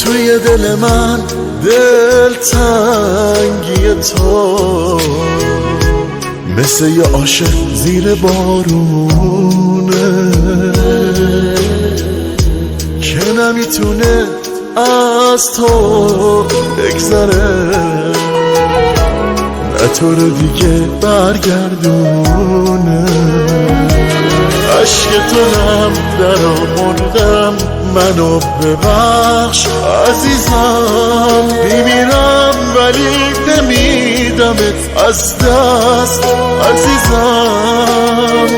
توی دل من دلتنگی تو مثل یه عاشق زیر بارونه که نمیتونه از تو بگذره، نه تو رو دیگه برگردونه. عشق تو هم در آوردم، منو ببخش عزیزم. میمیرم ولی نمیدمت از دست عزیزم.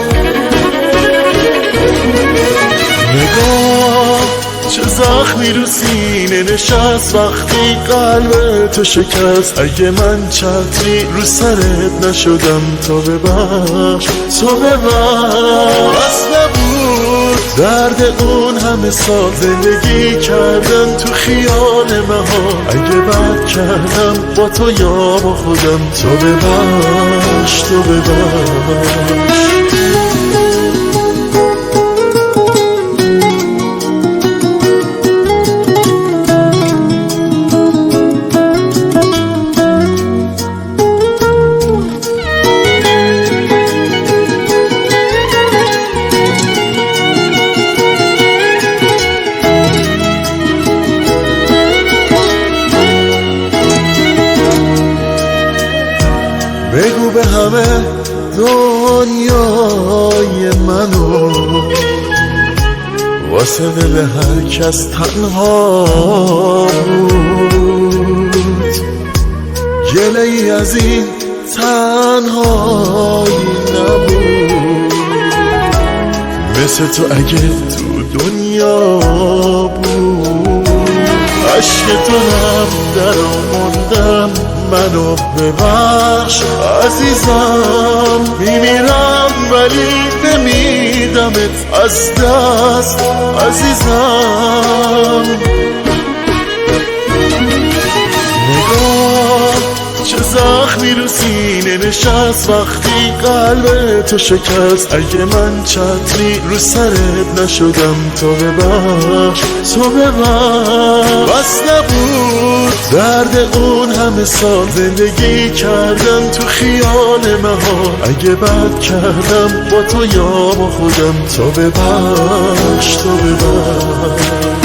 نگاه چه زخمی رو سینه نشست وقتی قلب تو شکست. اگه من چتری رو سرت نشدم تو ببخش، تو ببخش. بس نبود درد اون همه سال زندگی کردن تو خیال مهار. اگه بد کردم با تو یا با خودم، تو ببخش، تو ببخش. بگو به همه دنیای منو واسه دل هر کس تنها بود. گله ای از این تنهایی نبود مثل تو اگه تو دنیا بود. عشق تو هم در آوردم، منو ببخش عزیزم. میمیرم ولی نمیدمت از دست عزیزم. نگاه چه زخمی رو سینه نشست وقتی قلب تو شکست. اگه من چتری رو سرت نشدم تو ببخش، تو ببخش. بس نبود درد اون همه سال زندگی کردن تو خیال مهار. اگه بد کردم با تو یا با خودم، تو ببخش، تو ببخش.